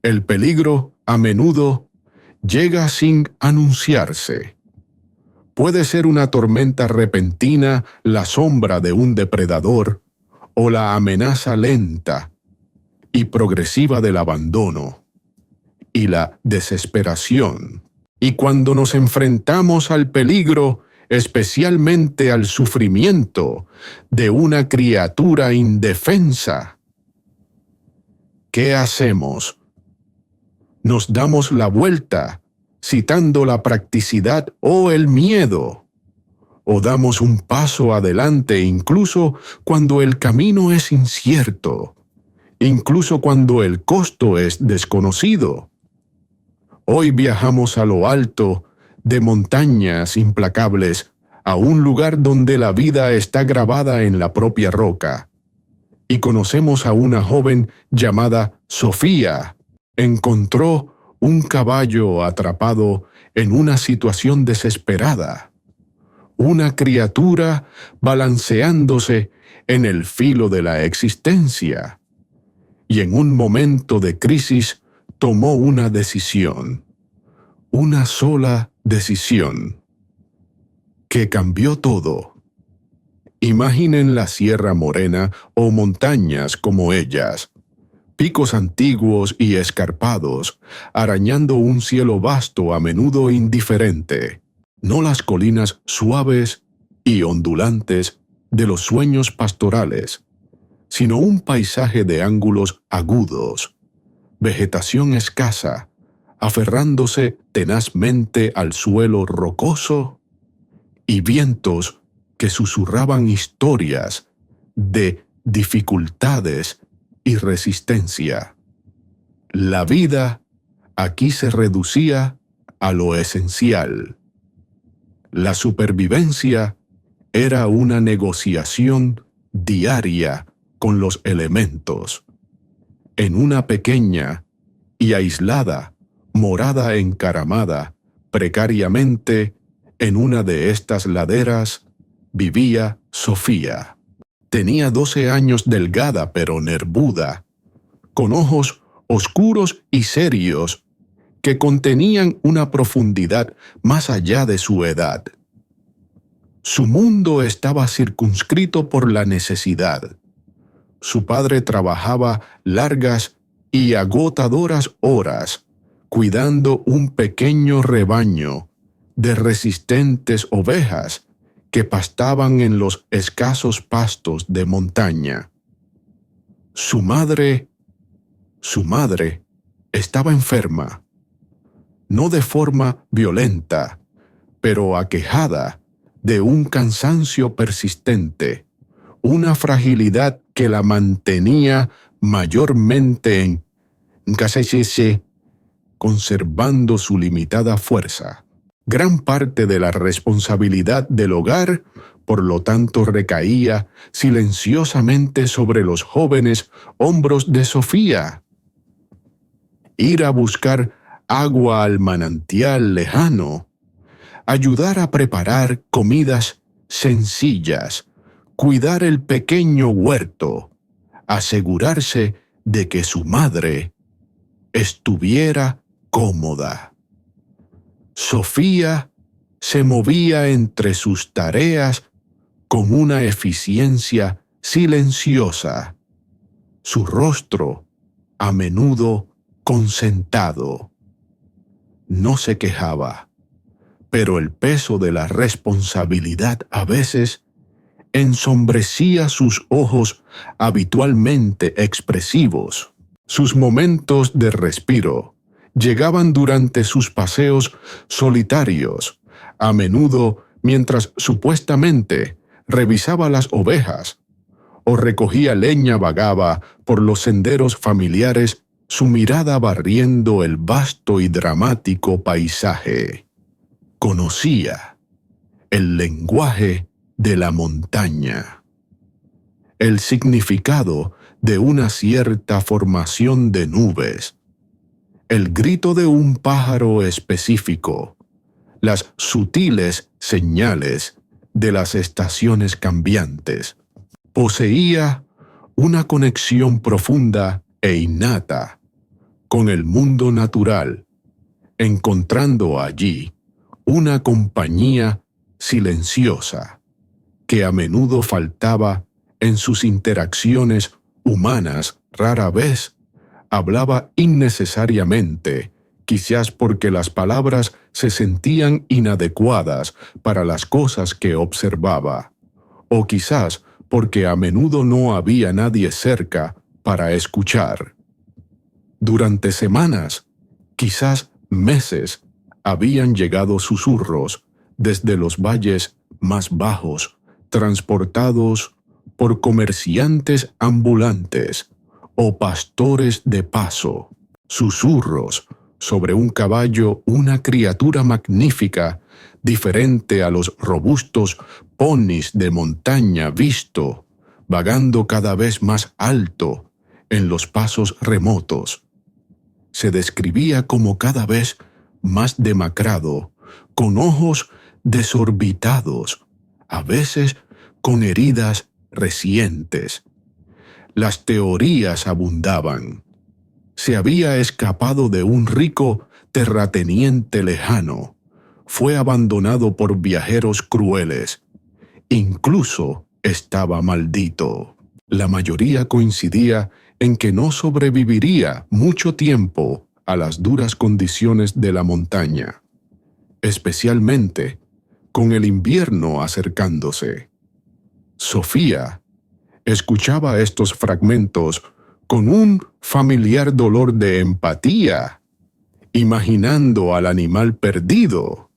El peligro, a menudo, llega sin anunciarse. Puede ser una tormenta repentina, la sombra de un depredador, o la amenaza lenta y progresiva del abandono y la desesperación. Y cuando nos enfrentamos al peligro, especialmente al sufrimiento de una criatura indefensa, ¿qué hacemos? Nos damos la vuelta, citando la practicidad o el miedo, o damos un paso adelante incluso cuando el camino es incierto, incluso cuando el costo es desconocido. Hoy viajamos a lo alto de montañas implacables, a un lugar donde la vida está grabada en la propia roca. Y conocemos a una joven llamada Sofía. Encontró un caballo atrapado en una situación desesperada. Una criatura balanceándose en el filo de la existencia. Y en un momento de crisis tomó una decisión. Una sola decisión que cambió todo. Imaginen la Sierra Morena o montañas como ellas, picos antiguos y escarpados, arañando un cielo vasto a menudo indiferente, no las colinas suaves y ondulantes de los sueños pastorales, sino un paisaje de ángulos agudos, vegetación escasa, aferrándose tenazmente al suelo rocoso, y vientos que susurraban historias de dificultades y resistencia. La vida aquí se reducía a lo esencial. La supervivencia era una negociación diaria con los elementos. En una pequeña y aislada morada encaramada precariamente en una de estas laderas, vivía Sofía. Tenía 12 años, delgada pero nervuda, con ojos oscuros y serios que contenían una profundidad más allá de su edad. Su mundo estaba circunscrito por la necesidad. Su padre trabajaba largas y agotadoras horas, cuidando un pequeño rebaño de resistentes ovejas que pastaban en los escasos pastos de montaña. Su madre estaba enferma, no de forma violenta, pero aquejada de un cansancio persistente, una fragilidad que la mantenía mayormente en conservando su limitada fuerza. Gran parte de la responsabilidad del hogar, por lo tanto, recaía silenciosamente sobre los jóvenes hombros de Sofía. Ir a buscar agua al manantial lejano, ayudar a preparar comidas sencillas, cuidar el pequeño huerto, asegurarse de que su madre estuviera cómoda. Sofía se movía entre sus tareas con una eficiencia silenciosa, su rostro a menudo concentrado. No se quejaba, pero el peso de la responsabilidad a veces ensombrecía sus ojos habitualmente expresivos. Sus momentos de respiro llegaban durante sus paseos solitarios, a menudo mientras supuestamente revisaba las ovejas o recogía leña vagaba por los senderos familiares, su mirada barriendo el vasto y dramático paisaje. Conocía el lenguaje de la montaña, el significado de una cierta formación de nubes, el grito de un pájaro específico, las sutiles señales de las estaciones cambiantes. Poseía una conexión profunda e innata con el mundo natural, encontrando allí una compañía silenciosa que a menudo faltaba en sus interacciones humanas. Rara vez hablaba innecesariamente, quizás porque las palabras se sentían inadecuadas para las cosas que observaba, o quizás porque a menudo no había nadie cerca para escuchar. Durante semanas, quizás meses, habían llegado susurros desde los valles más bajos, transportados por comerciantes ambulantes o pastores de paso. Susurros sobre un caballo, una criatura magnífica, diferente a los robustos ponis de montaña visto, vagando cada vez más alto en los pasos remotos. Se describía como cada vez más demacrado, con ojos desorbitados, a veces con heridas recientes. Las teorías abundaban. Se había escapado de un rico terrateniente lejano. Fue abandonado por viajeros crueles. Incluso estaba maldito. La mayoría coincidía en que no sobreviviría mucho tiempo a las duras condiciones de la montaña, especialmente con el invierno acercándose. Sofía escuchaba estos fragmentos con un familiar dolor de empatía, imaginando al animal perdido,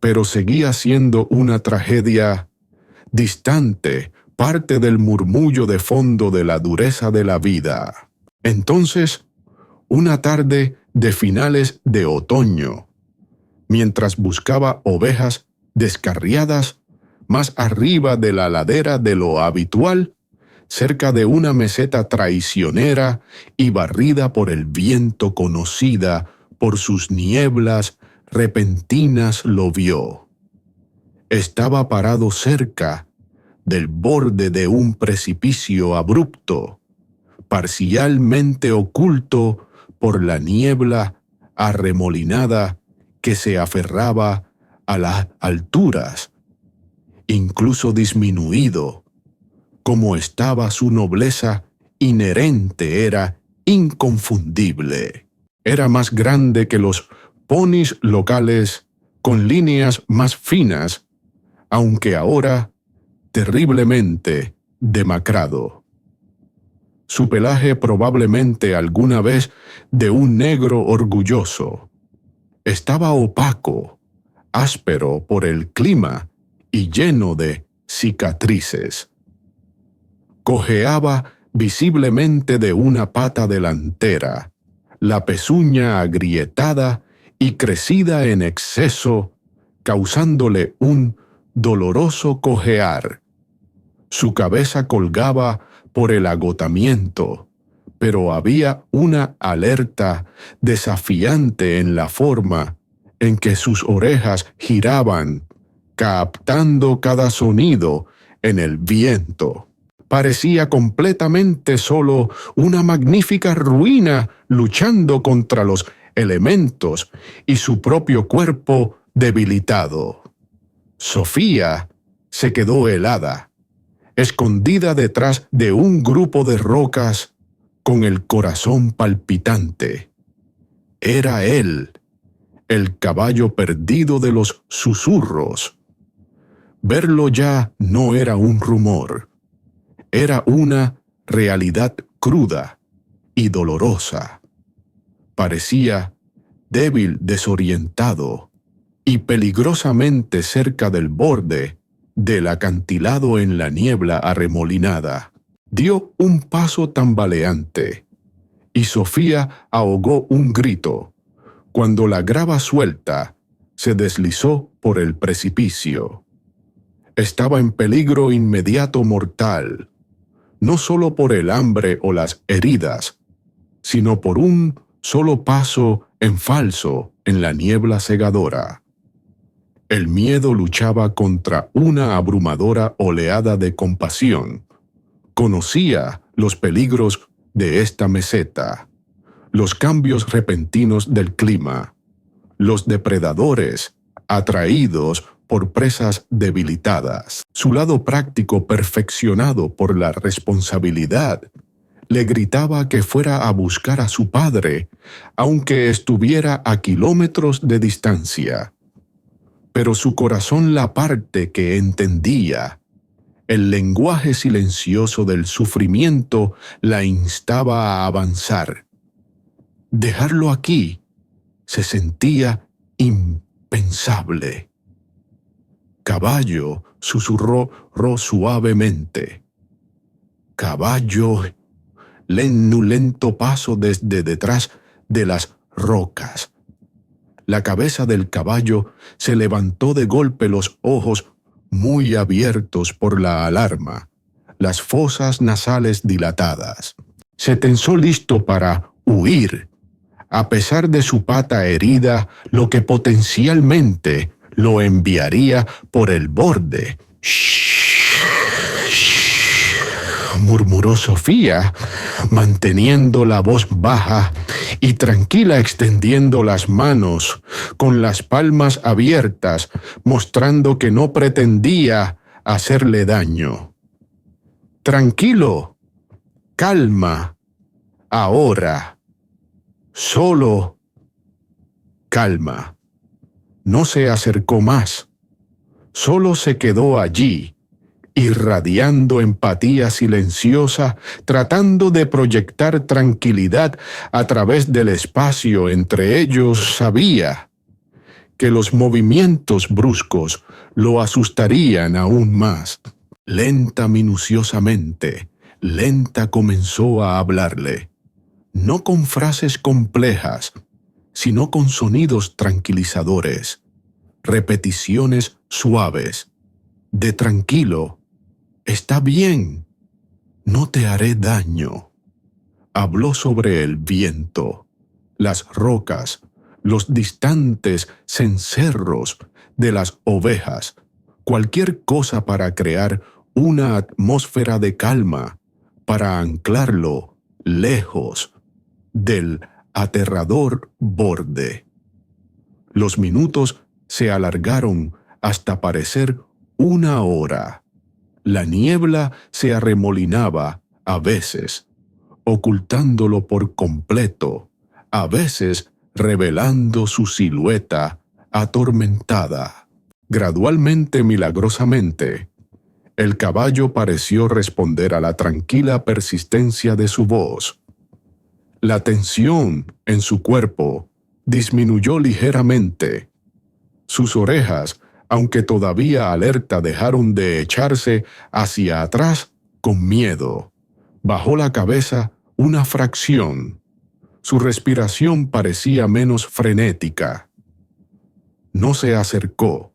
pero seguía siendo una tragedia distante, parte del murmullo de fondo de la dureza de la vida. Entonces, una tarde de finales de otoño, mientras buscaba ovejas descarriadas más arriba de la ladera de lo habitual, cerca de una meseta traicionera y barrida por el viento, conocida por sus nieblas repentinas, lo vio. Estaba parado cerca del borde de un precipicio abrupto, parcialmente oculto por la niebla arremolinada que se aferraba a las alturas, incluso disminuido. Como estaba su nobleza inherente, era inconfundible. Era más grande que los ponis locales, con líneas más finas, aunque ahora terriblemente demacrado. Su pelaje probablemente alguna vez de un negro orgulloso. Estaba opaco, áspero por el clima y lleno de cicatrices. Cojeaba visiblemente de una pata delantera, la pezuña agrietada y crecida en exceso, causándole un doloroso cojear. Su cabeza colgaba por el agotamiento, pero había una alerta desafiante en la forma en que sus orejas giraban, captando cada sonido en el viento. Parecía completamente solo, una magnífica ruina luchando contra los elementos y su propio cuerpo debilitado. Sofía se quedó helada, escondida detrás de un grupo de rocas, con el corazón palpitante. Era él, el caballo perdido de los susurros. Verlo ya no era un rumor, era una realidad cruda y dolorosa. Parecía débil, desorientado y peligrosamente cerca del borde del acantilado en la niebla arremolinada. Dio un paso tambaleante y Sofía ahogó un grito cuando la grava suelta se deslizó por el precipicio. Estaba en peligro inmediato mortal, no solo por el hambre o las heridas, sino por un solo paso en falso en la niebla cegadora. El miedo luchaba contra una abrumadora oleada de compasión. Conocía los peligros de esta meseta, los cambios repentinos del clima, los depredadores atraídos por presas debilitadas. Su lado práctico, perfeccionado por la responsabilidad, le gritaba que fuera a buscar a su padre, aunque estuviera a kilómetros de distancia. Pero su corazón, la parte que entendía, el lenguaje silencioso del sufrimiento, la instaba a avanzar. Dejarlo aquí se sentía impensable. Caballo, susurró suavemente. Caballo, lento paso desde detrás de las rocas. La cabeza del caballo se levantó de golpe, los ojos muy abiertos por la alarma, las fosas nasales dilatadas. Se tensó listo para huir, a pesar de su pata herida, lo que potencialmente lo enviaría por el borde. Murmuró Sofía, manteniendo la voz baja y tranquila, extendiendo las manos con las palmas abiertas, mostrando que no pretendía hacerle daño. Tranquilo, calma, ahora, solo calma. No se acercó más, solo se quedó allí, irradiando empatía silenciosa, tratando de proyectar tranquilidad a través del espacio entre ellos. Sabía que los movimientos bruscos lo asustarían aún más. Lenta, minuciosamente, lenta comenzó a hablarle, no con frases complejas, sino con sonidos tranquilizadores, repeticiones suaves, de tranquilo. Está bien, no te haré daño. Habló sobre el viento, las rocas, los distantes cencerros de las ovejas, cualquier cosa para crear una atmósfera de calma, para anclarlo lejos del aterrador borde. Los minutos se alargaron hasta parecer una hora. La niebla se arremolinaba a veces, ocultándolo por completo, a veces revelando su silueta atormentada. Gradualmente, milagrosamente, el caballo pareció responder a la tranquila persistencia de su voz. La tensión en su cuerpo disminuyó ligeramente. Sus orejas, aunque todavía alerta, dejaron de echarse hacia atrás con miedo. Bajó la cabeza una fracción. Su respiración parecía menos frenética. No se acercó,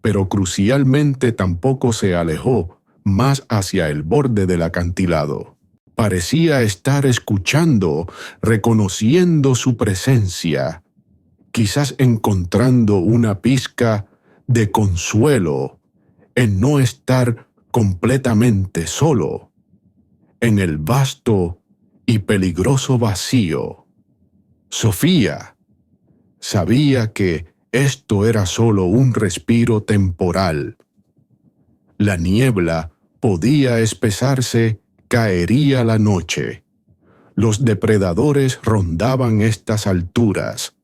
pero crucialmente tampoco se alejó más hacia el borde del acantilado. Parecía estar escuchando, reconociendo su presencia, quizás encontrando una pizca de consuelo en no estar completamente solo en el vasto y peligroso vacío. Sofía sabía que esto era solo un respiro temporal. La niebla podía espesarse, caería la noche. Los depredadores rondaban estas alturas.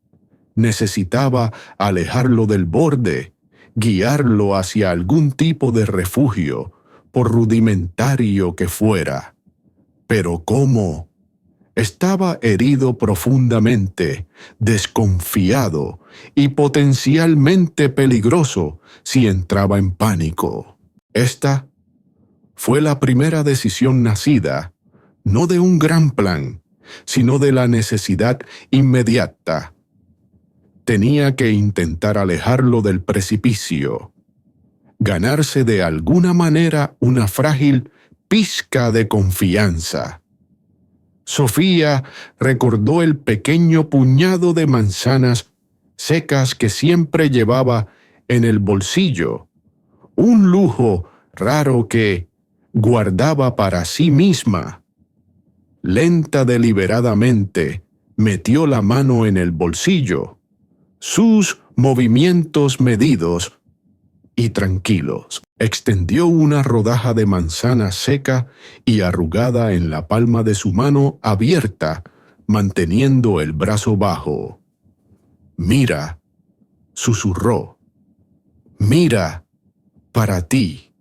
Necesitaba alejarlo del borde, guiarlo hacia algún tipo de refugio, por rudimentario que fuera. Pero ¿cómo? Estaba herido profundamente, desconfiado y potencialmente peligroso si entraba en pánico. Esta fue la primera decisión nacida, no de un gran plan, sino de la necesidad inmediata. Tenía que intentar alejarlo del precipicio, ganarse de alguna manera una frágil pizca de confianza. Sofía recordó el pequeño puñado de manzanas secas que siempre llevaba en el bolsillo, un lujo raro que guardaba para sí misma. Lenta, deliberadamente, metió la mano en el bolsillo, sus movimientos medidos y tranquilos. Extendió una rodaja de manzana seca y arrugada en la palma de su mano abierta, manteniendo el brazo bajo. «Mira», susurró, «mira, para ti».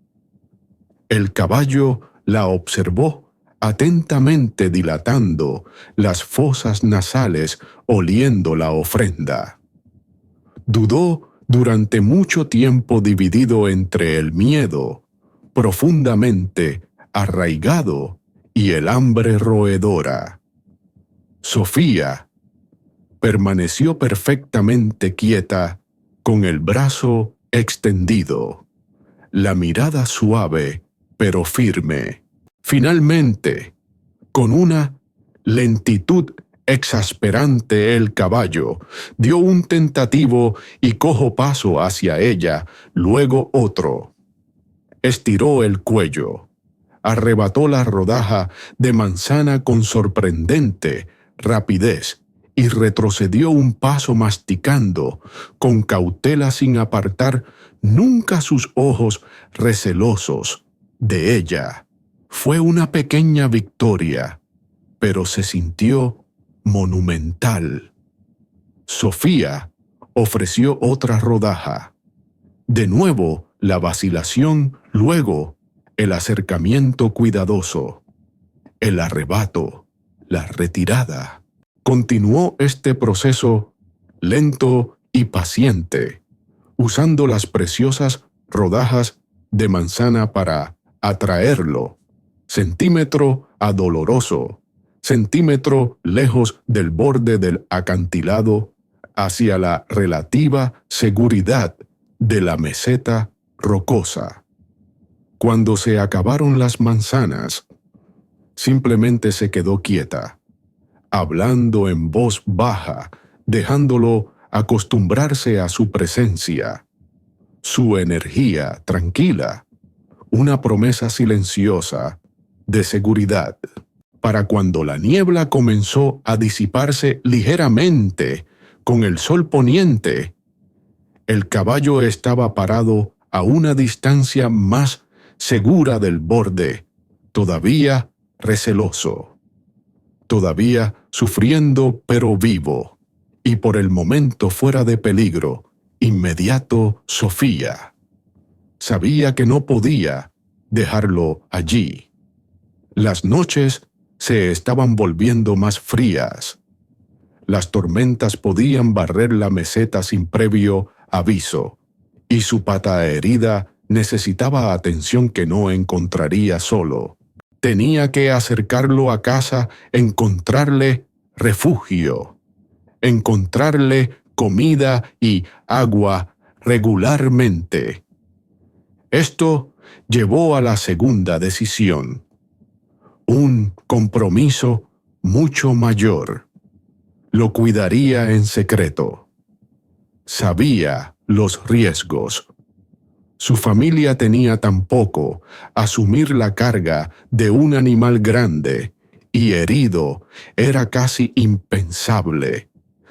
El caballo la observó atentamente, dilatando las fosas nasales, oliendo la ofrenda. Dudó durante mucho tiempo, dividido entre el miedo, profundamente arraigado, y el hambre roedora. Sofía permaneció perfectamente quieta, con el brazo extendido, la mirada suave pero firme. Finalmente, con una lentitud exasperante, el caballo dio un tentativo y cojo paso hacia ella, luego otro. Estiró el cuello, arrebató la rodaja de manzana con sorprendente rapidez y retrocedió un paso, masticando con cautela, sin apartar nunca sus ojos recelosos de ella. Fue una pequeña victoria, pero se sintió monumental. Sofía ofreció otra rodaja. De nuevo la vacilación, luego el acercamiento cuidadoso, el arrebato, la retirada. Continuó este proceso lento y paciente, usando las preciosas rodajas de manzana para atraerlo, centímetro adoloroso, centímetro lejos del borde del acantilado, hacia la relativa seguridad de la meseta rocosa. Cuando se acabaron las manzanas, simplemente se quedó quieta, hablando en voz baja, dejándolo acostumbrarse a su presencia. Su energía tranquila, una promesa silenciosa de seguridad. Para cuando la niebla comenzó a disiparse ligeramente con el sol poniente, el caballo estaba parado a una distancia más segura del borde, todavía receloso, todavía sufriendo pero vivo, y por el momento fuera de peligro inmediato. Sofía sabía que no podía dejarlo allí. Las noches se estaban volviendo más frías. Las tormentas podían barrer la meseta sin previo aviso, y su pata herida necesitaba atención que no encontraría solo. Tenía que acercarlo a casa, encontrarle refugio, encontrarle comida y agua regularmente. Esto llevó a la segunda decisión, un compromiso mucho mayor. Lo cuidaría en secreto. Sabía los riesgos. Su familia tenía tan poco. Asumir la carga de un animal grande y herido era casi impensable.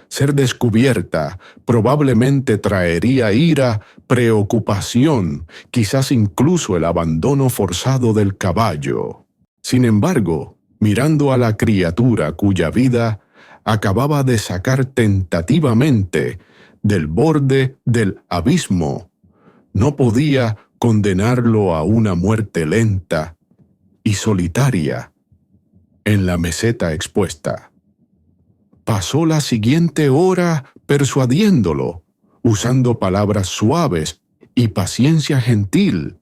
Ser descubierta probablemente traería ira, preocupación, quizás incluso el abandono forzado del caballo. Sin embargo, mirando a la criatura cuya vida acababa de sacar tentativamente del borde del abismo, no podía condenarlo a una muerte lenta y solitaria en la meseta expuesta. Pasó la siguiente hora persuadiéndolo, usando palabras suaves y paciencia gentil,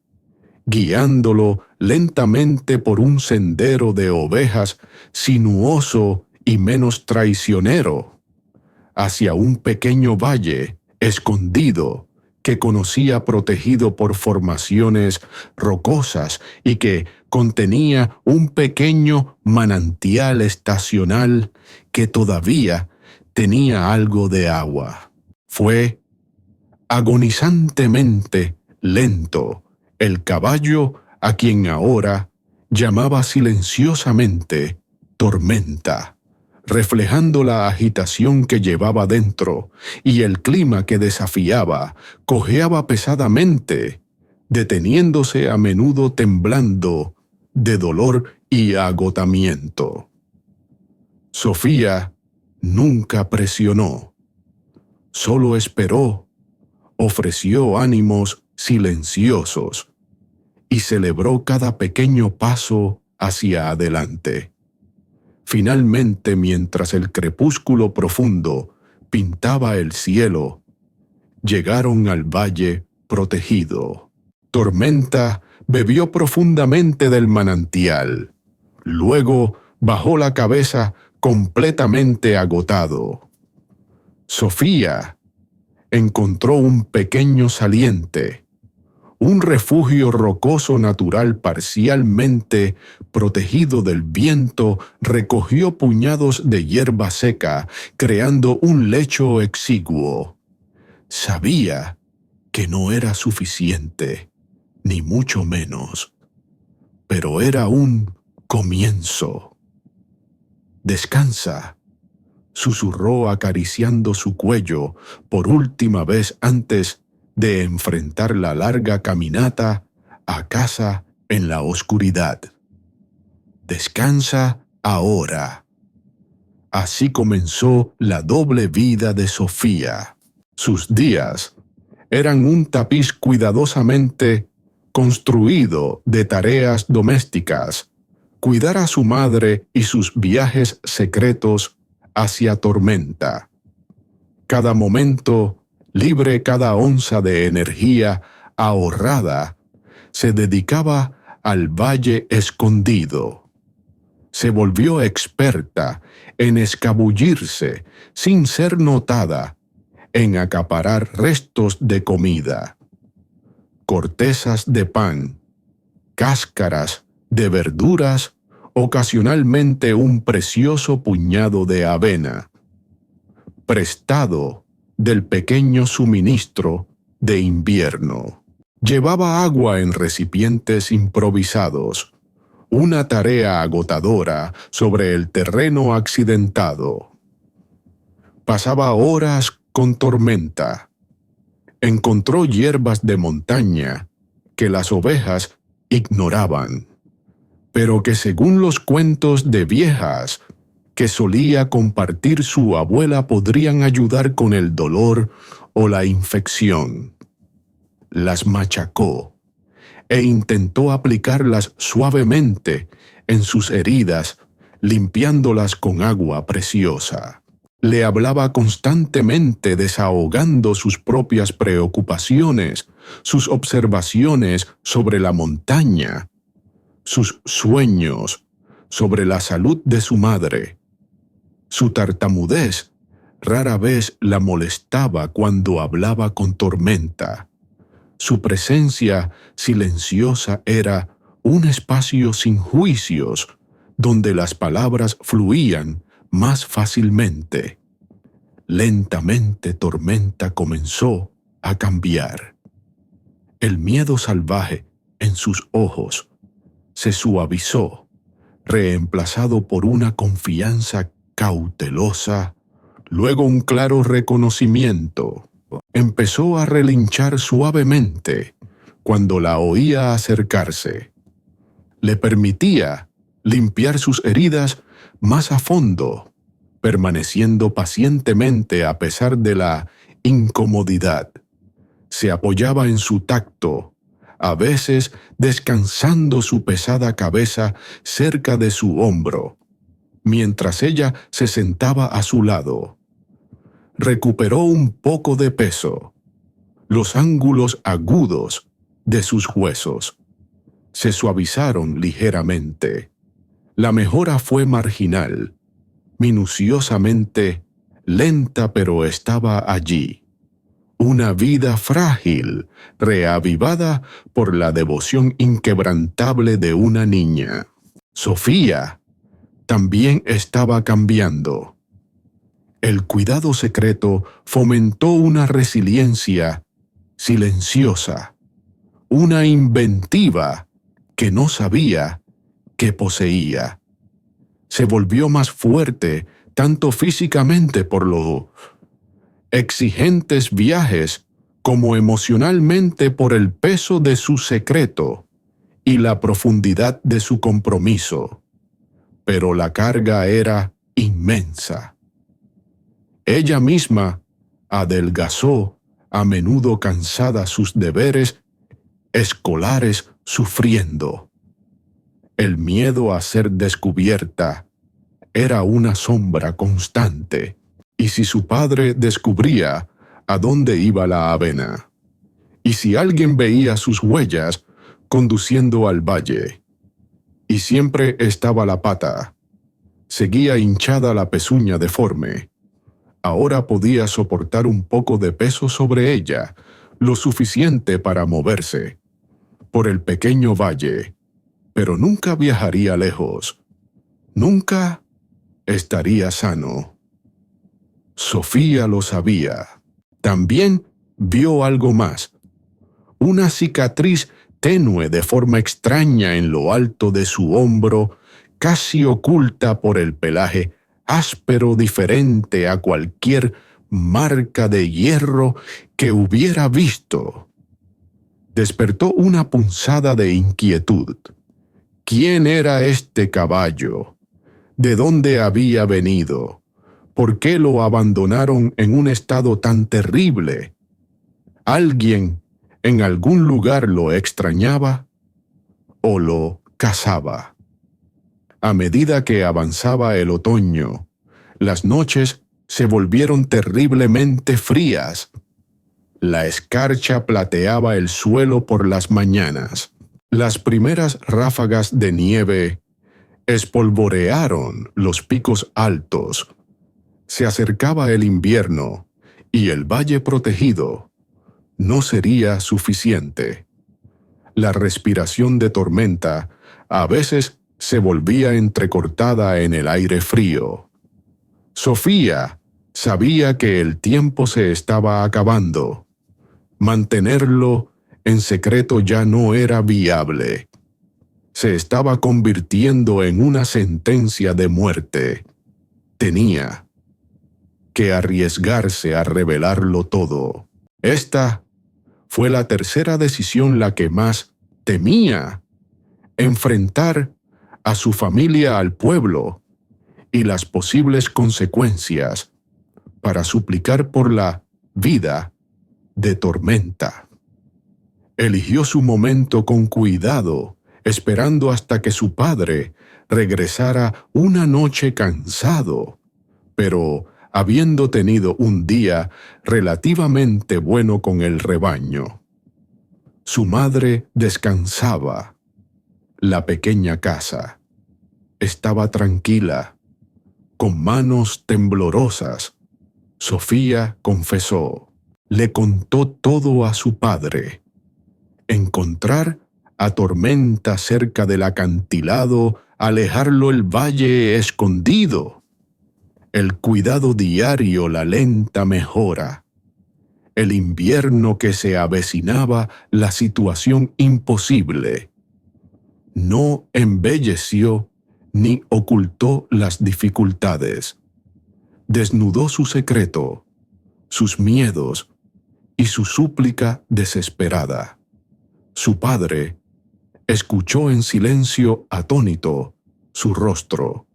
guiándolo lentamente por un sendero de ovejas sinuoso y menos traicionero, hacia un pequeño valle escondido que conocía, protegido por formaciones rocosas, y que contenía un pequeño manantial estacional que todavía tenía algo de agua. Fue agonizantemente lento el caballo a quien ahora llamaba silenciosamente tormenta, reflejando la agitación que llevaba dentro y el clima que desafiaba, cojeaba pesadamente, deteniéndose a menudo temblando de dolor y agotamiento. Sofía nunca presionó, solo esperó, ofreció ánimos silenciosos y celebró cada pequeño paso hacia adelante. Finalmente, mientras el crepúsculo profundo pintaba el cielo, llegaron al valle protegido. Tormenta bebió profundamente del manantial. Luego bajó la cabeza completamente agotado. Sofía encontró un pequeño saliente, un refugio rocoso natural parcialmente protegido del viento. Recogió puñados de hierba seca, creando un lecho exiguo. Sabía que no era suficiente, ni mucho menos, pero era un comienzo. «Descansa», susurró acariciando su cuello por última vez antes de enfrentar la larga caminata a casa en la oscuridad. «Descansa ahora». Así comenzó la doble vida de Sofía. Sus días eran un tapiz cuidadosamente construido de tareas domésticas, cuidar a su madre y sus viajes secretos hacia Tormenta. Cada momento libre, cada onza de energía ahorrada, se dedicaba al valle escondido. Se volvió experta en escabullirse sin ser notada, en acaparar restos de comida, cortezas de pan, cáscaras de verduras, ocasionalmente un precioso puñado de avena, prestado del pequeño suministro de invierno. Llevaba agua en recipientes improvisados, una tarea agotadora sobre el terreno accidentado. Pasaba horas con Tormenta. Encontró hierbas de montaña que las ovejas ignoraban, pero que según los cuentos de viejas que solía compartir su abuela podrían ayudar con el dolor o la infección. Las machacó e intentó aplicarlas suavemente en sus heridas, limpiándolas con agua preciosa. Le hablaba constantemente, desahogando sus propias preocupaciones, sus observaciones sobre la montaña, sus sueños sobre la salud de su madre. Su tartamudez rara vez la molestaba cuando hablaba con Tormenta. Su presencia silenciosa era un espacio sin juicios, donde las palabras fluían más fácilmente. Lentamente Tormenta comenzó a cambiar. El miedo salvaje en sus ojos se suavizó, reemplazado por una confianza cautelosa, luego un claro reconocimiento. Empezó a relinchar suavemente cuando la oía acercarse. Le permitía limpiar sus heridas más a fondo, permaneciendo pacientemente a pesar de la incomodidad. Se apoyaba en su tacto, a veces descansando su pesada cabeza cerca de su hombro, mientras ella se sentaba a su lado. Recuperó un poco de peso. Los ángulos agudos de sus huesos se suavizaron ligeramente. La mejora fue marginal, minuciosamente lenta, pero estaba allí. Una vida frágil, reavivada por la devoción inquebrantable de una niña. Sofía también estaba cambiando. El cuidado secreto fomentó una resiliencia silenciosa, una inventiva que no sabía que poseía. Se volvió más fuerte tanto físicamente por los exigentes viajes como emocionalmente por el peso de su secreto y la profundidad de su compromiso. Pero la carga era inmensa. Ella misma adelgazó, a menudo cansada sus deberes escolares sufriendo. El miedo a ser descubierta era una sombra constante. ¿Y si su padre descubría a dónde iba la avena? ¿Y si alguien veía sus huellas conduciendo al valle? Y siempre estaba la pata. Seguía hinchada la pezuña deforme. Ahora podía soportar un poco de peso sobre ella, lo suficiente para moverse por el pequeño valle, pero nunca viajaría lejos. Nunca estaría sano. Sofía lo sabía. También vio algo más. Una cicatriz tenue de forma extraña en lo alto de su hombro, casi oculta por el pelaje áspero diferente a cualquier marca de hierro que hubiera visto. Despertó una punzada de inquietud. ¿Quién era este caballo? ¿De dónde había venido? ¿Por qué lo abandonaron en un estado tan terrible? ¿Alguien en algún lugar lo extrañaba o lo cazaba? A medida que avanzaba el otoño, las noches se volvieron terriblemente frías. La escarcha plateaba el suelo por las mañanas. Las primeras ráfagas de nieve espolvorearon los picos altos. Se acercaba el invierno y el valle protegido no sería suficiente. La respiración de tormenta a veces se volvía entrecortada en el aire frío. Sofía sabía que el tiempo se estaba acabando. Mantenerlo en secreto ya no era viable. Se estaba convirtiendo en una sentencia de muerte. Tenía que arriesgarse a revelarlo todo. Esta fue la tercera decisión la que más temía: enfrentar a su familia al pueblo y las posibles consecuencias para suplicar por la vida de Tormenta. Eligió su momento con cuidado, esperando hasta que su padre regresara una noche cansado, pero habiendo tenido un día relativamente bueno con el rebaño. Su madre descansaba. La pequeña casa estaba tranquila, con manos temblorosas. Sofía confesó. Le contó todo a su padre. Encontrar a Tormenta cerca del acantilado, alejarlo el valle escondido. El cuidado diario, la lenta mejora. El invierno que se avecinaba, la situación imposible. No embelleció ni ocultó las dificultades. Desnudó su secreto, sus miedos y su súplica desesperada. Su padre escuchó en silencio atónito su rostro.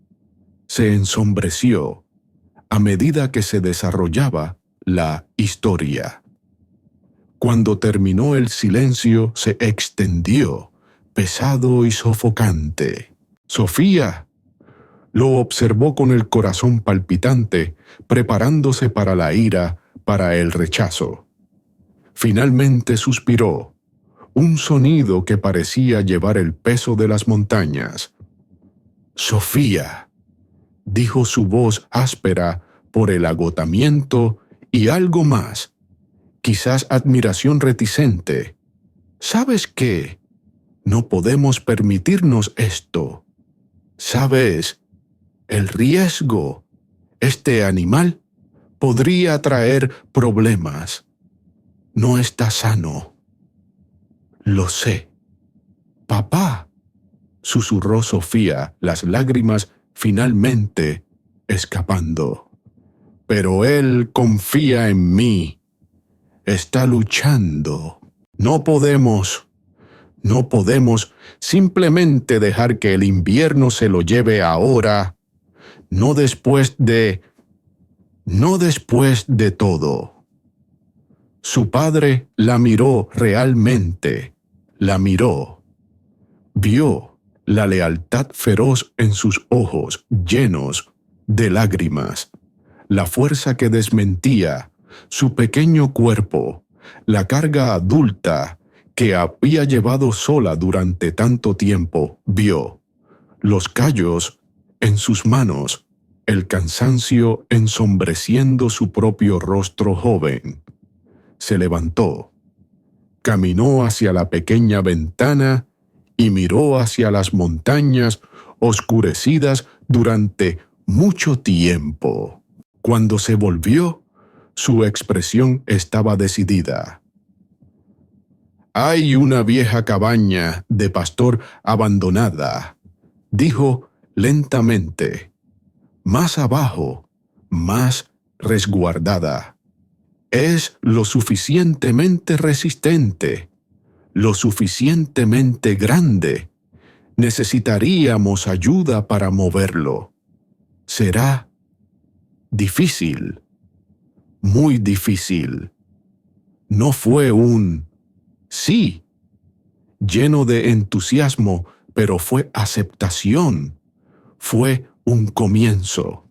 Se ensombreció a medida que se desarrollaba la historia. Cuando terminó el silencio se extendió, pesado y sofocante. Sofía lo observó con el corazón palpitante, preparándose para la ira, para el rechazo. Finalmente suspiró, un sonido que parecía llevar el peso de las montañas. «Sofía», dijo su voz áspera por el agotamiento y algo más, quizás admiración reticente. «¿Sabes qué? No podemos permitirnos esto. ¿Sabes? El riesgo. Este animal podría traer problemas. No está sano». «Lo sé». «Papá», susurró Sofía, las lágrimas finalmente escapando. Pero él confía en mí. Está luchando. No podemos simplemente dejar que el invierno se lo lleve ahora, no después de todo. Su padre la miró realmente, la miró. Vio la lealtad feroz en sus ojos llenos de lágrimas, la fuerza que desmentía su pequeño cuerpo, la carga adulta que había llevado sola durante tanto tiempo. Vio los callos en sus manos, el cansancio ensombreciendo su propio rostro joven. Se levantó, caminó hacia la pequeña ventana y miró hacia las montañas oscurecidas durante mucho tiempo. Cuando se volvió, su expresión estaba decidida. «Hay una vieja cabaña de pastor abandonada», dijo lentamente, «más abajo, más resguardada. Es lo suficientemente resistente, lo suficientemente grande. Necesitaríamos ayuda para moverlo. Será difícil, muy difícil». No fue un sí lleno de entusiasmo, pero fue aceptación, fue un comienzo.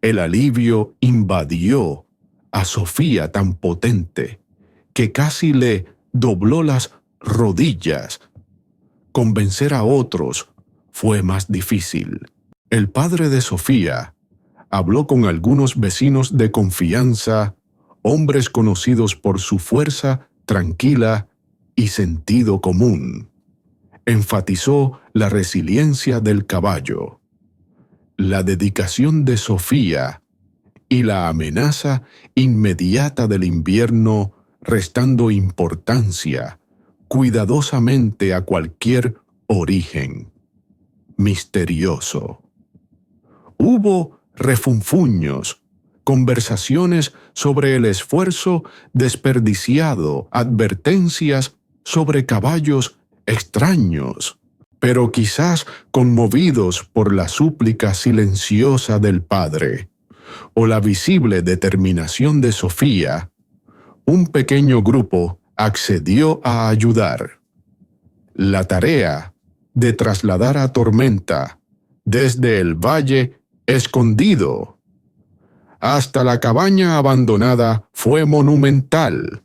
El alivio invadió a Sofía tan potente que casi le dobló las rodillas. Convencer a otros fue más difícil. El padre de Sofía habló con algunos vecinos de confianza, hombres conocidos por su fuerza tranquila y sentido común. Enfatizó la resiliencia del caballo, la dedicación de Sofía y la amenaza inmediata del invierno, restando importancia cuidadosamente a cualquier origen misterioso. Hubo refunfuños, conversaciones sobre el esfuerzo desperdiciado, advertencias sobre caballos extraños, pero quizás conmovidos por la súplica silenciosa del padre o la visible determinación de Sofía, un pequeño grupo accedió a ayudar. La tarea de trasladar a Tormenta desde el valle escondido hasta la cabaña abandonada fue monumental.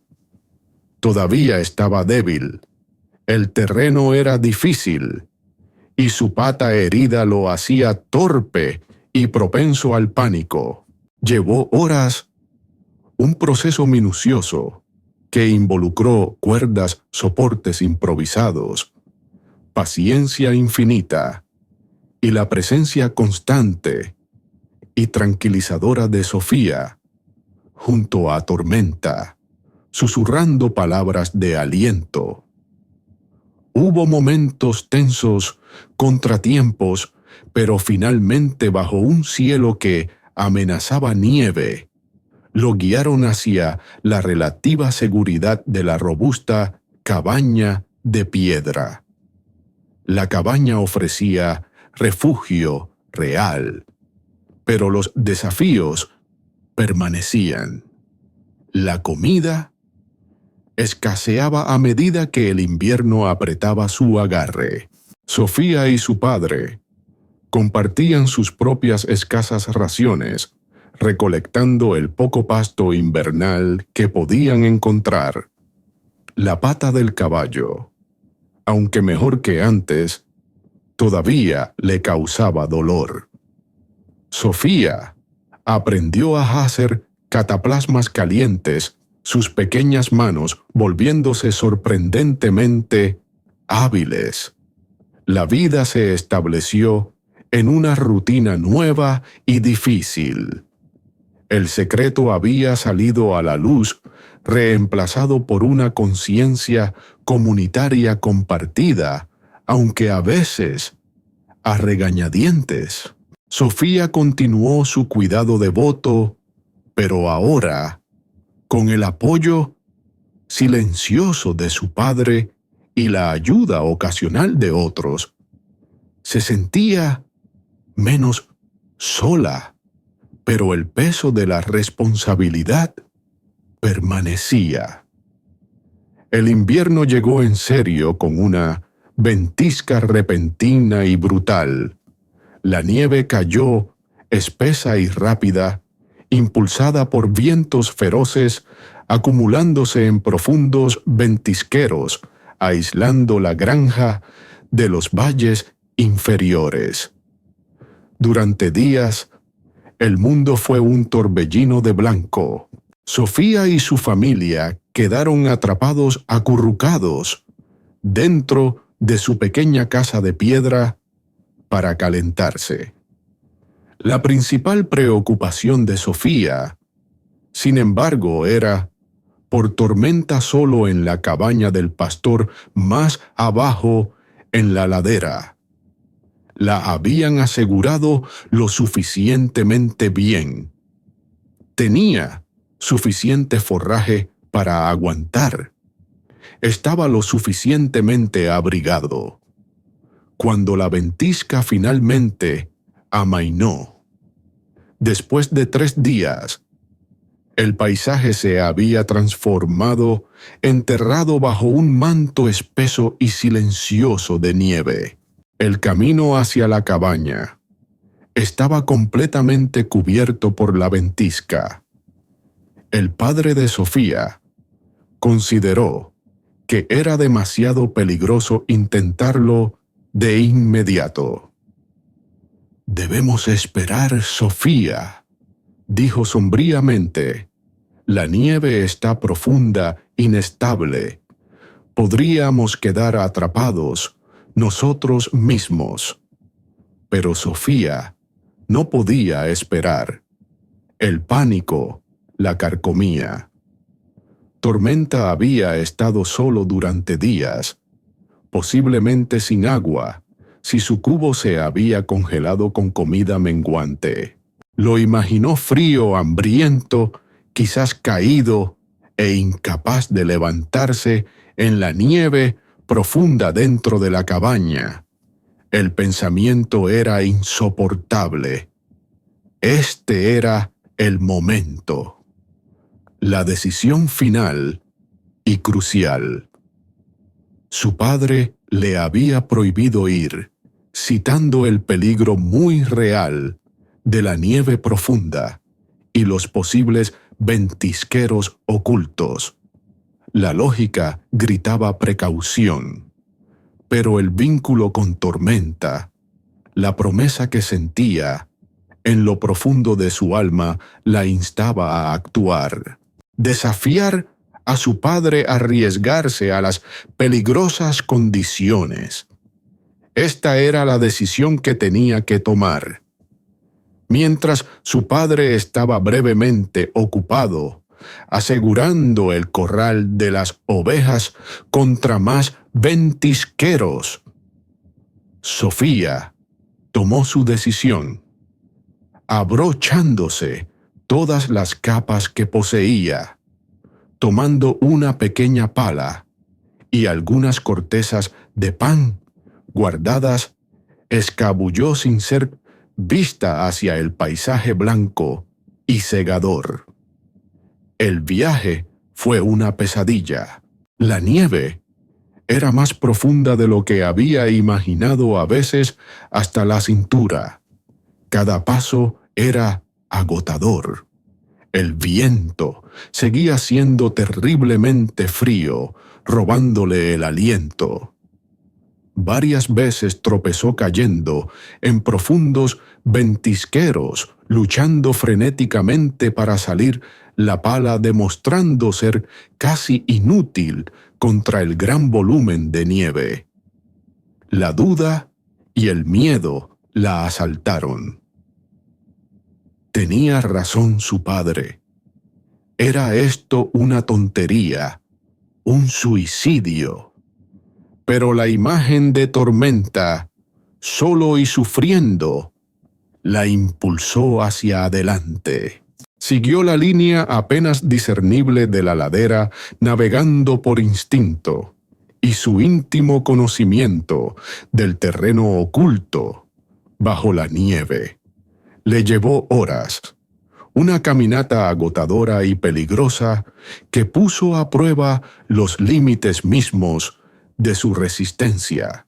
Todavía estaba débil, el terreno era difícil, y su pata herida lo hacía torpe y propenso al pánico. Llevó horas, un proceso minucioso que involucró cuerdas, soportes improvisados, paciencia infinita y la presencia constante y tranquilizadora de Sofía junto a Tormenta, susurrando palabras de aliento. Hubo momentos tensos, contratiempos, pero finalmente bajo un cielo que amenazaba nieve, lo guiaron hacia la relativa seguridad de la robusta cabaña de piedra. La cabaña ofrecía refugio real, pero los desafíos permanecían. La comida escaseaba a medida que el invierno apretaba su agarre. Sofía y su padre compartían sus propias escasas raciones, recolectando el poco pasto invernal que podían encontrar. La pata del caballo, aunque mejor que antes, todavía le causaba dolor. Sofía aprendió a hacer cataplasmas calientes, sus pequeñas manos volviéndose sorprendentemente hábiles. La vida se estableció en una rutina nueva y difícil. El secreto había salido a la luz, reemplazado por una conciencia comunitaria compartida, aunque a veces a regañadientes. Sofía continuó su cuidado devoto, pero ahora, con el apoyo silencioso de su padre y la ayuda ocasional de otros, se sentía menos sola, pero el peso de la responsabilidad permanecía. El invierno llegó en serio con una ventisca repentina y brutal. La nieve cayó, espesa y rápida, impulsada por vientos feroces, acumulándose en profundos ventisqueros, aislando la granja de los valles inferiores. Durante días, el mundo fue un torbellino de blanco. Sofía y su familia quedaron atrapados, acurrucados, dentro de su pequeña casa de piedra para calentarse. La principal preocupación de Sofía, sin embargo, era por tormenta solo en la cabaña del pastor más abajo en la ladera. La habían asegurado lo suficientemente bien. Tenía suficiente forraje para aguantar. Estaba lo suficientemente abrigado. Cuando la ventisca finalmente amainó, después de 3 días, el paisaje se había transformado, enterrado bajo un manto espeso y silencioso de nieve. El camino hacia la cabaña estaba completamente cubierto por la ventisca. El padre de Sofía consideró que era demasiado peligroso intentarlo de inmediato. «Debemos esperar, Sofía», dijo sombríamente. «La nieve está profunda, inestable. Podríamos quedar atrapados nosotros mismos». Pero Sofía no podía esperar. El pánico la carcomía. Tormenta había estado solo durante días, posiblemente sin agua, si su cubo se había congelado con comida menguante. Lo imaginó frío, hambriento, quizás caído e incapaz de levantarse en la nieve profunda dentro de la cabaña. El pensamiento era insoportable. Este era el momento. La decisión final y crucial. Su padre le había prohibido ir, citando el peligro muy real de la nieve profunda y los posibles ventisqueros ocultos. La lógica gritaba precaución, pero el vínculo con tormenta, la promesa que sentía en lo profundo de su alma, la instaba a actuar. Desafiar a su padre a arriesgarse a las peligrosas condiciones. Esta era la decisión que tenía que tomar. Mientras su padre estaba brevemente ocupado, asegurando el corral de las ovejas contra más ventisqueros, Sofía tomó su decisión, abrochándose todas las capas que poseía, tomando una pequeña pala y algunas cortezas de pan guardadas, escabulló sin ser vista hacia el paisaje blanco y cegador. El viaje fue una pesadilla. La nieve era más profunda de lo que había imaginado, a veces hasta la cintura. Cada paso era agotador. El viento seguía siendo terriblemente frío, robándole el aliento. Varias veces tropezó cayendo en profundos ventisqueros, luchando frenéticamente para salir, la pala demostrando ser casi inútil contra el gran volumen de nieve. La duda y el miedo la asaltaron. Tenía razón su padre. Era esto una tontería, un suicidio. Pero la imagen de tormenta, solo y sufriendo, la impulsó hacia adelante. Siguió la línea apenas discernible de la ladera, navegando por instinto, y su íntimo conocimiento del terreno oculto bajo la nieve le llevó horas, una caminata agotadora y peligrosa que puso a prueba los límites mismos de su resistencia.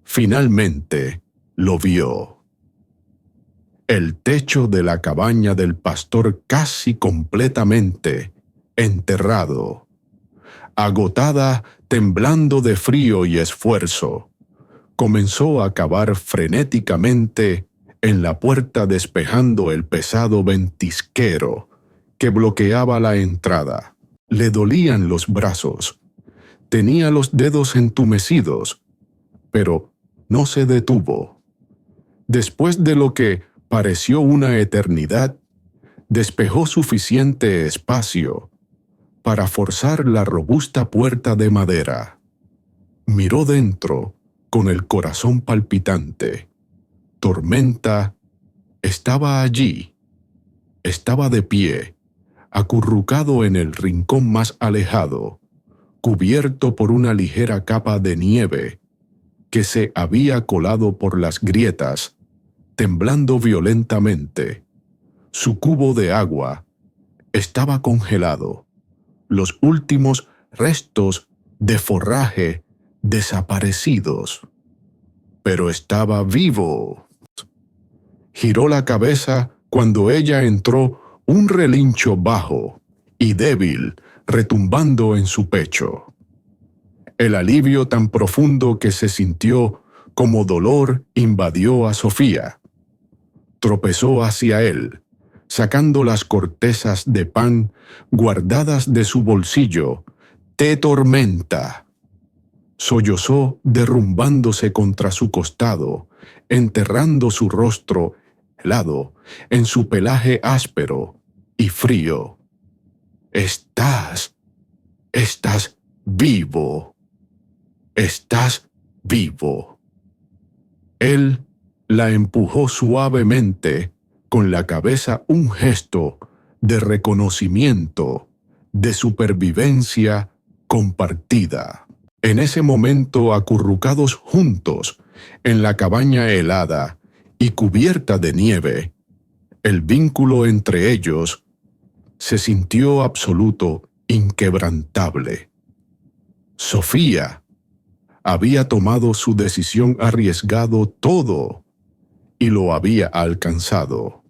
Finalmente lo vio. El techo de la cabaña del pastor casi completamente enterrado. Agotada, temblando de frío y esfuerzo, comenzó a cavar frenéticamente en la puerta, despejando el pesado ventisquero que bloqueaba la entrada. Le dolían los brazos, tenía los dedos entumecidos, pero no se detuvo. Después de lo que pareció una eternidad, despejó suficiente espacio para forzar la robusta puerta de madera. Miró dentro con el corazón palpitante. Tormenta estaba allí. Estaba de pie, acurrucado en el rincón más alejado, cubierto por una ligera capa de nieve que se había colado por las grietas, temblando violentamente. Su cubo de agua estaba congelado, los últimos restos de forraje desaparecidos. Pero estaba vivo. Giró la cabeza cuando ella entró, un relincho bajo y débil retumbando en su pecho. El alivio tan profundo que se sintió como dolor invadió a Sofía. Tropezó hacia él, sacando las cortezas de pan guardadas de su bolsillo. ¡Te tormenta! Sollozó derrumbándose contra su costado, enterrando su rostro helado en su pelaje áspero y frío. Estás vivo. Estás vivo. Él la empujó suavemente, con la cabeza, un gesto de reconocimiento, de supervivencia compartida. En ese momento, acurrucados juntos en la cabaña helada y cubierta de nieve, el vínculo entre ellos se sintió absoluto, inquebrantable. Sofía había tomado su decisión, arriesgado todo y lo había alcanzado.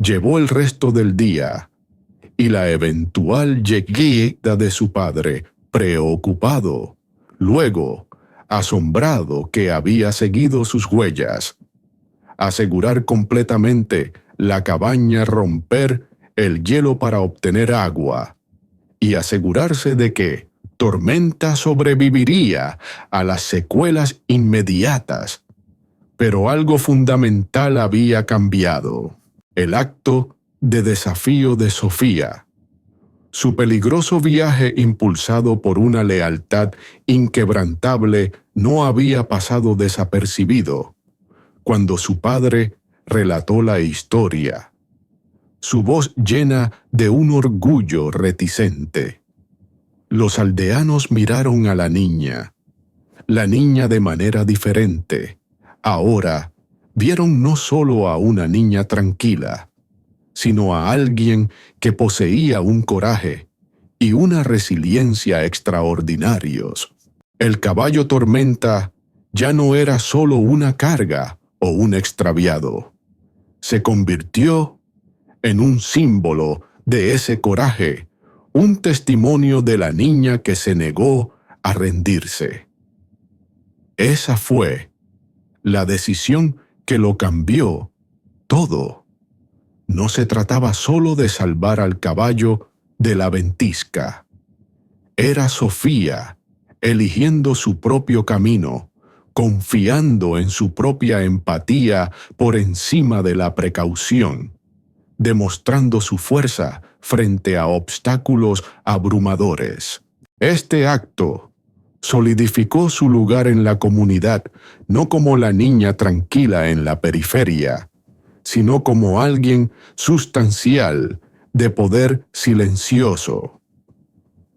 Llevó el resto del día y la eventual llegada de su padre, preocupado, luego asombrado que había seguido sus huellas, asegurar completamente la cabaña, romper el hielo para obtener agua y asegurarse de que Tormenta sobreviviría a las secuelas inmediatas. Pero algo fundamental había cambiado: el acto de desafío de Sofía. Su peligroso viaje, impulsado por una lealtad inquebrantable, no había pasado desapercibido cuando su padre relató la historia, su voz llena de un orgullo reticente. Los aldeanos miraron a la niña de manera diferente. Ahora vieron no solo a una niña tranquila, sino a alguien que poseía un coraje y una resiliencia extraordinarios. El caballo Tormenta ya no era solo una carga o un extraviado. Se convirtió en un símbolo de ese coraje, un testimonio de la niña que se negó a rendirse. Esa fue la decisión que lo cambió todo. No se trataba solo de salvar al caballo de la ventisca. Era Sofía eligiendo su propio camino, confiando en su propia empatía por encima de la precaución, demostrando su fuerza frente a obstáculos abrumadores. Este acto solidificó su lugar en la comunidad, no como la niña tranquila en la periferia, sino como alguien sustancial, de poder silencioso.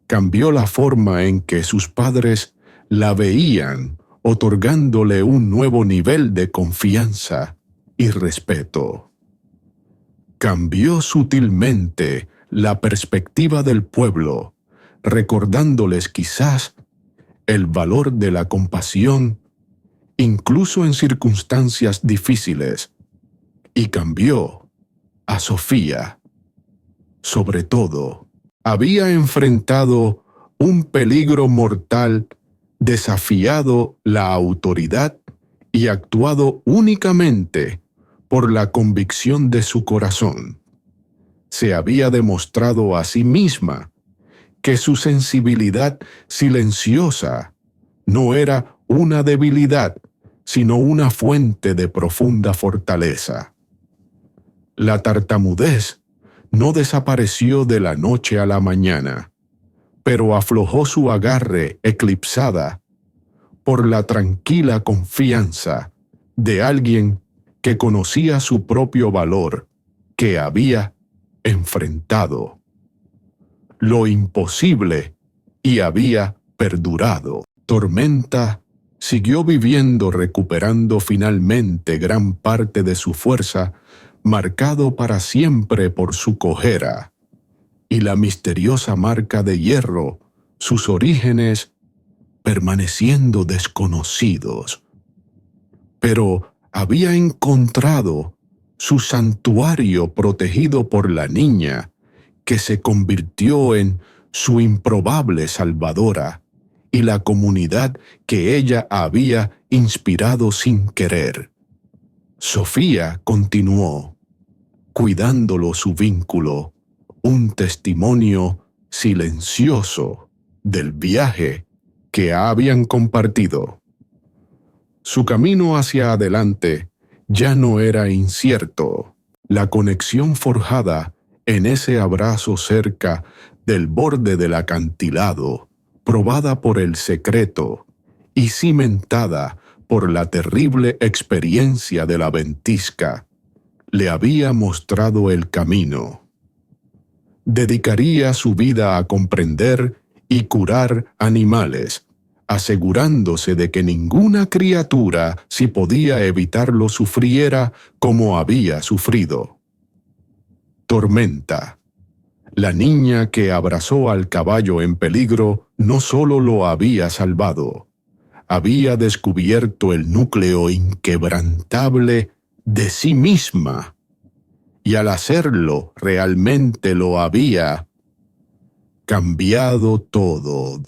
Cambió la forma en que sus padres la veían, otorgándole un nuevo nivel de confianza y respeto. Cambió sutilmente la perspectiva del pueblo, recordándoles quizás el valor de la compasión, incluso en circunstancias difíciles, y cambió a Sofía. Sobre todo, había enfrentado un peligro mortal, desafiado la autoridad y actuado únicamente por la convicción de su corazón. Se había demostrado a sí misma que su sensibilidad silenciosa no era una debilidad, sino una fuente de profunda fortaleza. La tartamudez no desapareció de la noche a la mañana, pero aflojó su agarre eclipsada por la tranquila confianza de alguien que conocía su propio valor, que había enfrentado lo imposible y había perdurado. Tormenta siguió viviendo, recuperando finalmente gran parte de su fuerza, marcado para siempre por su cojera, y la misteriosa marca de hierro, sus orígenes permaneciendo desconocidos. Pero había encontrado su santuario protegido por la niña, que se convirtió en su improbable salvadora, y la comunidad que ella había inspirado sin querer. Sofía continuó, cuidándolo su vínculo, un testimonio silencioso del viaje que habían compartido. Su camino hacia adelante ya no era incierto. La conexión forjada en ese abrazo cerca del borde del acantilado, probada por el secreto y cimentada por la terrible experiencia de la ventisca, le había mostrado el camino. Dedicaría su vida a comprender y curar animales, asegurándose de que ninguna criatura, si podía evitarlo, sufriera como había sufrido. Tormenta, la niña que abrazó al caballo en peligro, no solo lo había salvado, había descubierto el núcleo inquebrantable de sí misma, y al hacerlo realmente lo había cambiado todo.